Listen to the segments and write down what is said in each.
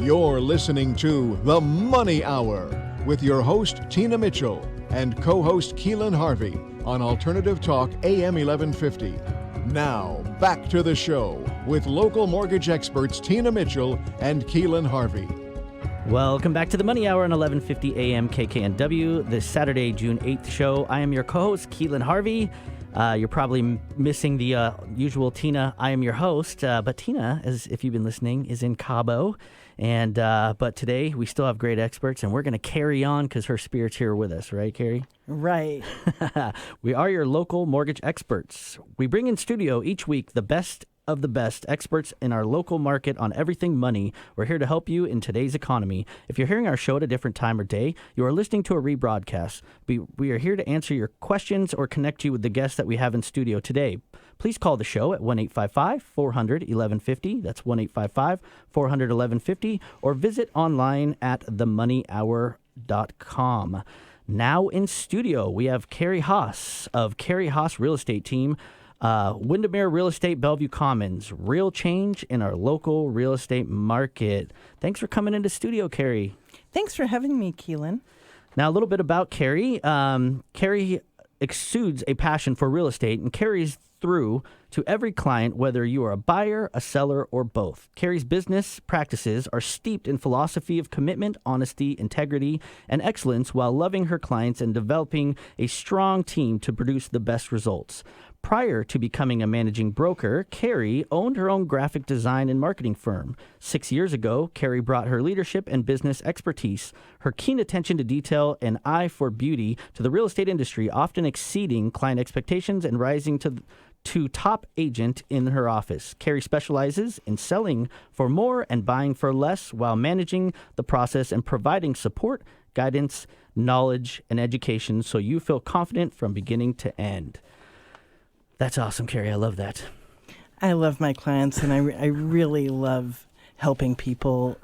You're listening to The Money Hour with your host, Tina Mitchell, and co-host Keelan Harvey on Alternative Talk AM 1150. Now, back to the show with local mortgage experts Tina Mitchell and Keelan Harvey. Welcome back to the Money Hour on 1150 AM KKNW, this Saturday, June 8th show. I am your co-host, Keelan Harvey. You're probably missing the usual Tina, I am your host. But Tina, as if you've been listening, is in Cabo. And but today we still have great experts, and we're going to carry on because her spirit's here with us, right, Kari? Right. We are your local mortgage experts. We bring in studio each week the best of the best experts in our local market on everything money. We're here to help you in today's economy. If you're hearing our show at a different time or day, you are listening to a rebroadcast. We are here to answer your questions or connect you with the guests that we have in studio today. Please call the show at 1-855-400-1150. That's 1-855-400-1150. Or visit online at themoneyhour.com. Now in studio, we have Kari Haas of Kari Haas Real Estate Team. Windermere Real Estate, Bellevue Commons. Real change in our local real estate market. Thanks for coming into studio, Kari. Thanks for having me, Keelan. Now, a little bit about Kari. Kari exudes a passion for real estate and carries through to every client, whether you are a buyer, a seller, or both. Kari's business practices are steeped in philosophy of commitment, honesty, integrity, and excellence while loving her clients and developing a strong team to produce the best results. Prior to becoming a managing broker, Kari owned her own graphic design and marketing firm. 6 years ago, Kari brought her leadership and business expertise, her keen attention to detail and eye for beauty to the real estate industry, often exceeding client expectations and rising to top agent in her office. Kari specializes in selling for more and buying for less while managing the process and providing support, guidance, knowledge, and education so you feel confident from beginning to end. That's awesome, Kari. I love that. I love my clients, and I really love helping people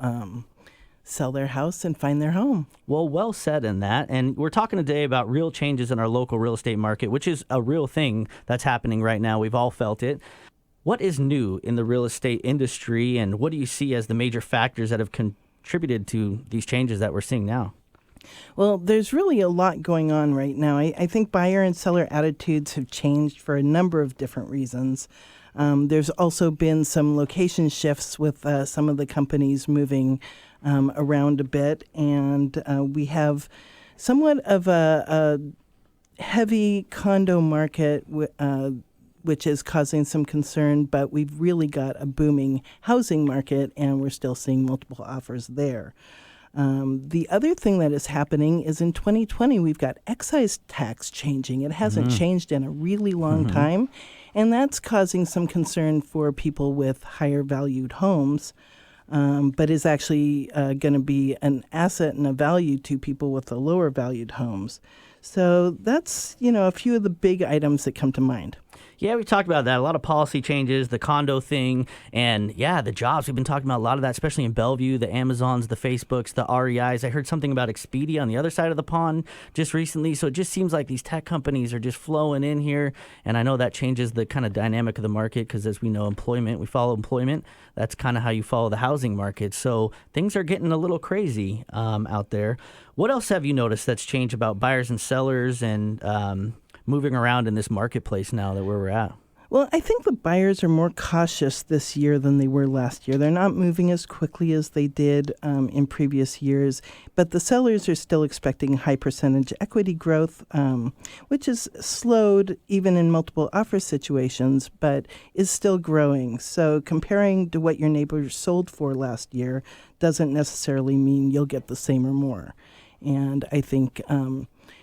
sell their house and find their home. Well said in that. And we're talking today about real changes in our local real estate market, which is a real thing that's happening right now. We've all felt it. What is new in the real estate industry, and what do you see as the major factors that have contributed to these changes that we're seeing now? Well, there's really a lot going on right now. I think buyer and seller attitudes have changed for a number of different reasons. There's also been some location shifts with some of the companies moving around a bit, and we have somewhat of a heavy condo market which is causing some concern, but we've really got a booming housing market, and we're still seeing multiple offers there. The other thing that is happening is in 2020, we've got excise tax changing. It hasn't changed in a really long time, and that's causing some concern for people with higher valued homes, but is actually going to be an asset and a value to people with the lower valued homes. So that's, a few of the big items that come to mind. Yeah, we talked about that. A lot of policy changes, the condo thing, and the jobs. We've been talking about a lot of that, especially in Bellevue, the Amazons, the Facebooks, the REIs. I heard something about Expedia on the other side of the pond just recently. So it just seems like these tech companies are just flowing in here. And I know that changes the kind of dynamic of the market because, as we know, we follow employment. That's kind of how you follow the housing market. So things are getting a little crazy out there. What else have you noticed that's changed about buyers and sellers and moving around in this marketplace now that where we're at? Well, I think the buyers are more cautious this year than they were last year. They're not moving as quickly as they did in previous years, but the sellers are still expecting high percentage equity growth, which is slowed even in multiple offer situations, but is still growing. So comparing to what your neighbors sold for last year doesn't necessarily mean you'll get the same or more. And I think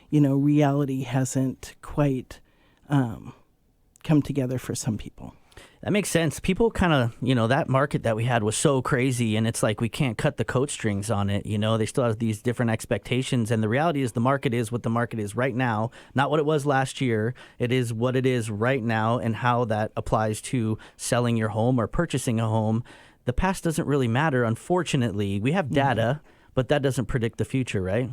reality hasn't quite come together for some people. That makes sense. People kind of, that market that we had was so crazy, and it's like we can't cut the coat strings on it. They still have these different expectations, and the reality is the market is what the market is right now, not what it was last year. It is what it is right now, and how that applies to selling your home or purchasing a home. The past doesn't really matter, unfortunately. We have data, but that doesn't predict the future, right?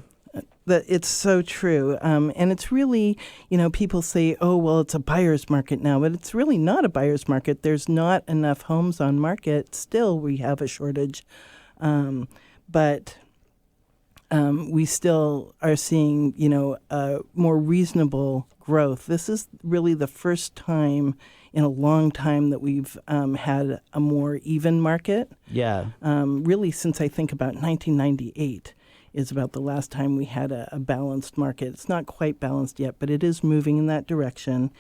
It's so true. And it's really, people say, oh, well, it's a buyer's market now, but it's really not a buyer's market. There's not enough homes on market. Still, we have a shortage But we still are seeing, more reasonable growth. This is really the first time in a long time that we've had a more even market. Yeah. Really, since I think about 1998 is about the last time we had a balanced market. It's not quite balanced yet, but it is moving in that direction.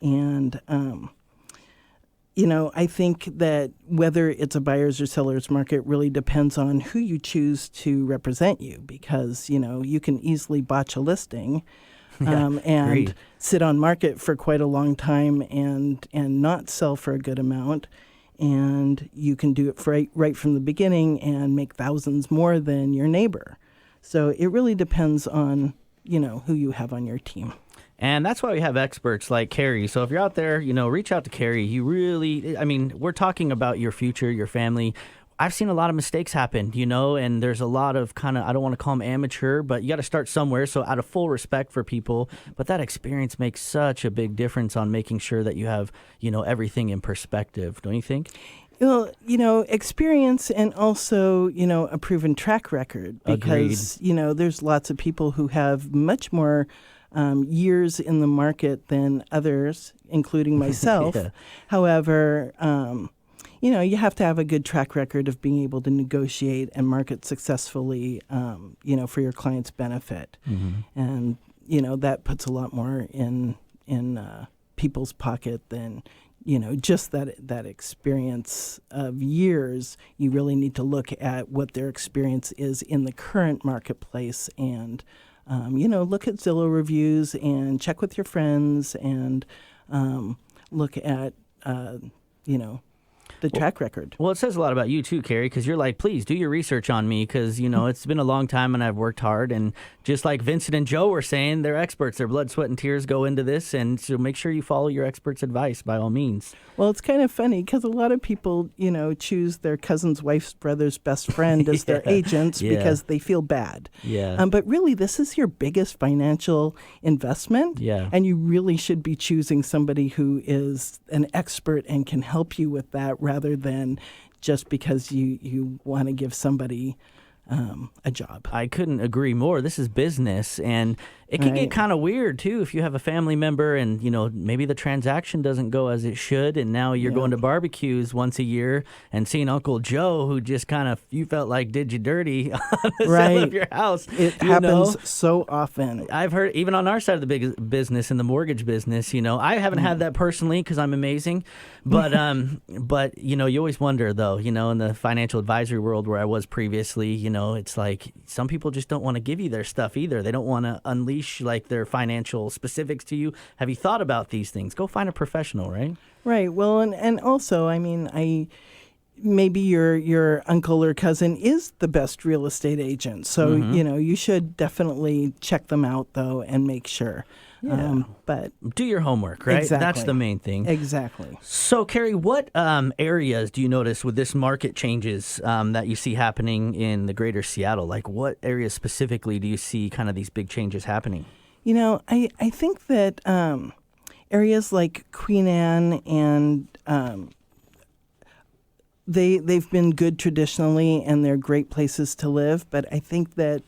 And, I think that whether it's a buyer's or seller's market really depends on who you choose to represent you, because, you can easily botch a listing and agreed. sit on market for quite a long time and not sell for a good amount. And you can do it right from the beginning and make thousands more than your neighbor. So it really depends on, who you have on your team. And that's why we have experts like Kari. So if you're out there, reach out to Kari. We're talking about your future, your family. I've seen a lot of mistakes happen, and there's a lot of kind of, I don't want to call them amateur, but you got to start somewhere. So out of full respect for people, but that experience makes such a big difference on making sure that you have, everything in perspective. Don't you think? Well, experience and also, a proven track record, because, there's lots of people who have much more years in the market than others, including myself. Yeah. However, you have to have a good track record of being able to negotiate and market successfully, for your client's benefit. Mm-hmm. And, that puts a lot more in people's pocket than, just that experience of years. You really need to look at what their experience is in the current marketplace and, look at Zillow reviews and check with your friends and look at, the track record. Well, it says a lot about you too, Kari, because you're like, please do your research on me, because, it's been a long time and I've worked hard. And just like Vincent and Joe were saying, they're experts. Their blood, sweat, and tears go into this. And so make sure you follow your expert's advice by all means. Well, it's kind of funny because a lot of people, choose their cousin's wife's brother's best friend as their agents because they feel bad. Yeah. But really, this is your biggest financial investment. Yeah. And you really should be choosing somebody who is an expert and can help you with that, rather than just because you want to give somebody a job. I couldn't agree more. This is business, and it can get kind of weird, too, if you have a family member and, maybe the transaction doesn't go as it should, and now you're going to barbecues once a year and seeing Uncle Joe, who just kind of, you felt like did you dirty on the sale of your house. It happens so often. I've heard, even on our side of the big business, in the mortgage business, I haven't had that personally because I'm amazing, but, you always wonder, though, in the financial advisory world where I was previously, it's like some people just don't want to give you their stuff either. They don't want to unleash like their financial specifics to you. Have you thought about these things? Go find a professional, right? Right. Well, and also, maybe your uncle or cousin is the best real estate agent. So, you should definitely check them out, though, and make sure. Yeah. But do your homework, right? Exactly. That's the main thing. Exactly. So, Kari, what areas do you notice with this market changes that you see happening in the greater Seattle? Like, what areas specifically do you see kind of these big changes happening? I think that areas like Queen Anne and they've been good traditionally, and they're great places to live. But I think that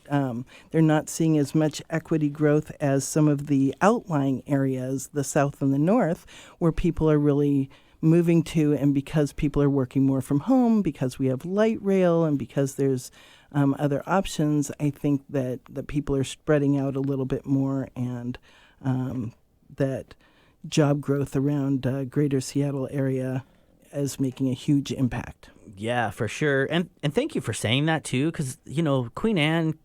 they're not seeing as much equity growth as some of the outlying areas, the south and the north, where people are really moving to. And because people are working more from home, because we have light rail, and because there's other options, I think that people are spreading out a little bit more, and that job growth around greater Seattle area is making a huge impact. Yeah, for sure. And thank you for saying that, too, because, Queen Anne,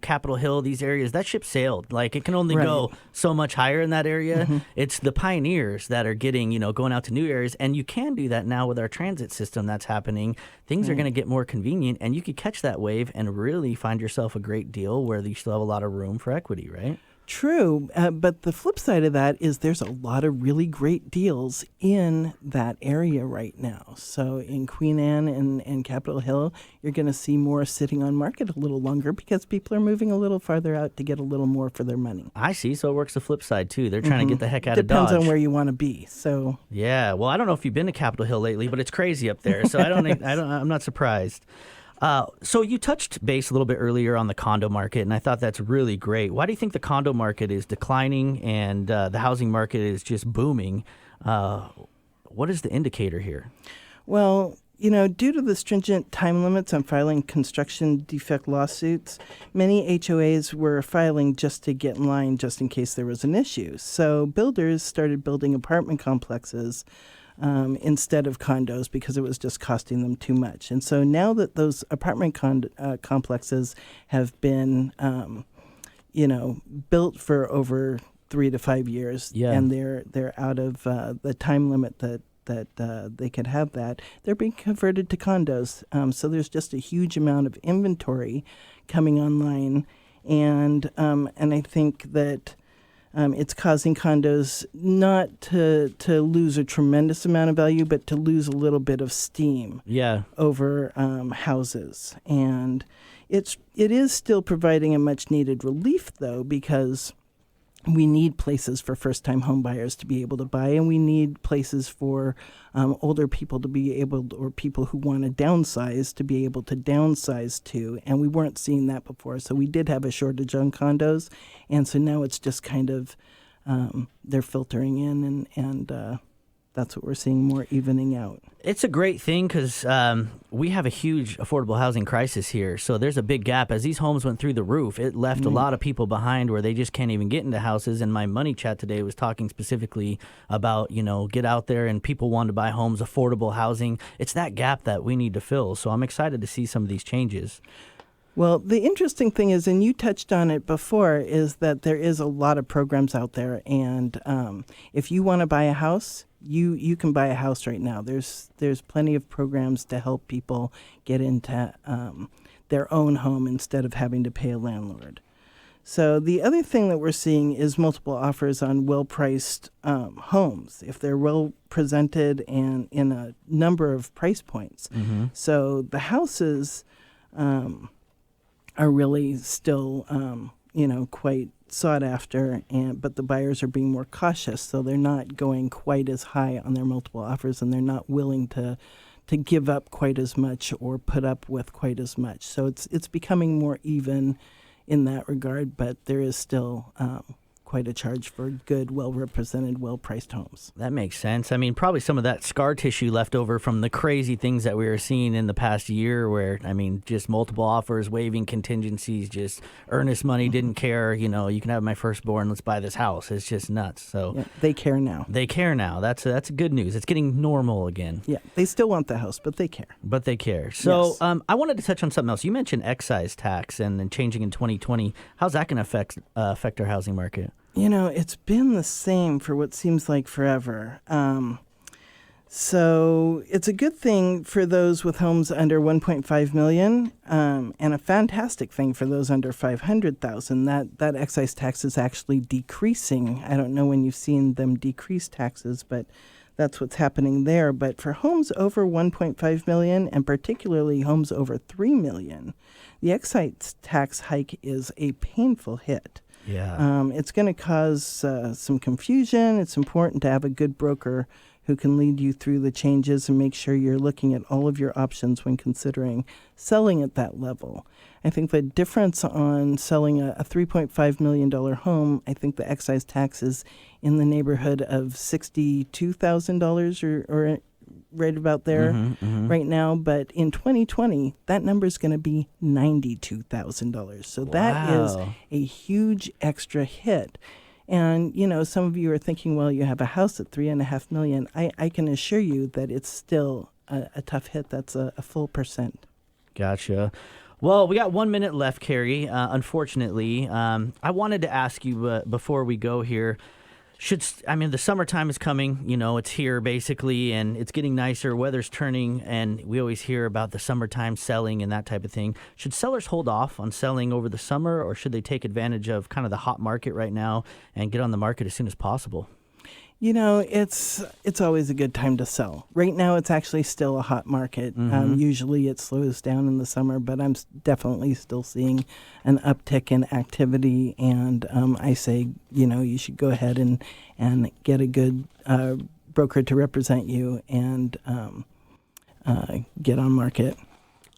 Capitol Hill, these areas, that ship sailed. Like, it can only go so much higher in that area. Mm-hmm. It's the pioneers that are getting, going out to new areas. And you can do that now with our transit system that's happening. Things are going to get more convenient, and you could catch that wave and really find yourself a great deal where you still have a lot of room for equity, right? True, but the flip side of that is there's a lot of really great deals in that area right now. So in Queen Anne and Capitol Hill, you're going to see more sitting on market a little longer because people are moving a little farther out to get a little more for their money. I see. So it works the flip side, too. They're trying to get the heck out of Dodge. Depends on where you want to be. So yeah. Well, I don't know if you've been to Capitol Hill lately, but it's crazy up there. So I'm not surprised. So you touched base a little bit earlier on the condo market, and I thought that's really great. Why do you think the condo market is declining and the housing market is just booming? What is the indicator here? Well, due to the stringent time limits on filing construction defect lawsuits, many HOAs were filing just to get in line just in case there was an issue. So builders started building apartment complexes instead of condos because it was just costing them too much. And so now that those apartment complexes have been, built for over 3 to 5 years, and they're out of the time limit that they could have that, they're being converted to condos. So there's just a huge amount of inventory coming online, and I think that it's causing condos not to lose a tremendous amount of value, but to lose a little bit of steam over houses. And it is still providing a much needed relief, though, because we need places for first-time home buyers to be able to buy, and we need places for older people to be able, or people who want to downsize, to be able to downsize to. And we weren't seeing that before. So we did have a shortage on condos, and so now it's just kind of they're filtering in, and that's what we're seeing, more evening out. It's a great thing because we have a huge affordable housing crisis here. So there's a big gap. As these homes went through the roof, it left a lot of people behind where they just can't even get into houses. And my money chat today was talking specifically about, get out there and people want to buy homes, affordable housing. It's that gap that we need to fill. So I'm excited to see some of these changes. Well, the interesting thing is, and you touched on it before, is that there is a lot of programs out there. And if you want to buy a house, you can buy a house right now. There's plenty of programs to help people get into their own home instead of having to pay a landlord. So the other thing that we're seeing is multiple offers on well-priced homes, if they're well presented and in a number of price points. Mm-hmm. So the houses are really still, quite sought after, but the buyers are being more cautious, so they're not going quite as high on their multiple offers, and they're not willing to give up quite as much or put up with quite as much. So it's becoming more even in that regard, but there is still quite a charge for good, well-represented, well-priced homes. That makes sense. I mean, probably some of that scar tissue left over from the crazy things that we were seeing in the past year where, just multiple offers, waiving contingencies, just earnest money, didn't care, you can have my firstborn, let's buy this house. It's just nuts. So yeah, they care now. They care now. That's good news. It's getting normal again. Yeah, they still want the house, but they care. So yes. I wanted to touch on something else. You mentioned excise tax and changing in 2020. How's that going to affect our housing market? It's been the same for what seems like forever. So it's a good thing for those with homes under $1.5 million, and a fantastic thing for those under $500,000. That excise tax is actually decreasing. I don't know when you've seen them decrease taxes, but that's what's happening there. But for homes over $1.5 million, and particularly homes over $3 million, the excise tax hike is a painful hit. Yeah. It's going to cause some confusion. It's important to have a good broker who can lead you through the changes and make sure you're looking at all of your options when considering selling at that level. I think the difference on selling a $3.5 million home, I think the excise tax is in the neighborhood of $62,000 or right about there right now. But in 2020, that number is going to be $92,000. So that is a huge extra hit. And, some of you are thinking, well, you have a house at $3.5 million. I can assure you that it's still a tough hit. That's a full percent. Gotcha. Well, we got 1 minute left, Kari. Unfortunately, I wanted to ask you before we go here, the summertime is coming, it's here basically, and it's getting nicer, weather's turning, and we always hear about the summertime selling and that type of thing. Should sellers hold off on selling over the summer, or should they take advantage of kind of the hot market right now and get on the market as soon as possible? It's always a good time to sell. Right now, it's actually still a hot market. Usually it slows down in the summer, but I'm definitely still seeing an uptick in activity. And I say, you should go ahead and get a good broker to represent you and get on market.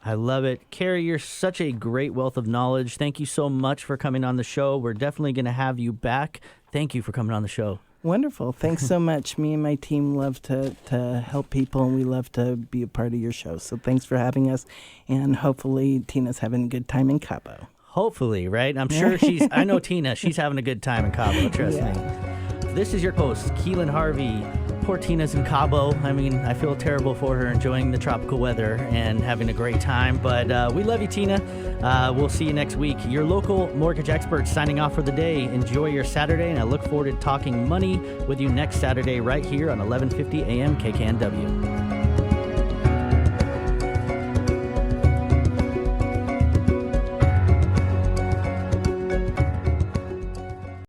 I love it. Kari, you're such a great wealth of knowledge. Thank you so much for coming on the show. We're definitely going to have you back. Thank you for coming on the show. Wonderful. Thanks so much. Me and my team love to help people, and we love to be a part of your show. So thanks for having us, and hopefully Tina's having a good time in Cabo. Hopefully, right? I'm sure I know Tina, she's having a good time in Cabo, trust me. This is your host, Keelan Harvey. Poor Tina's in Cabo. I mean, I feel terrible for her enjoying the tropical weather and having a great time, but we love you, Tina. We'll see you next week. Your local mortgage expert signing off for the day. Enjoy your Saturday, and I look forward to talking money with you next Saturday right here on 1150 AM KKNW.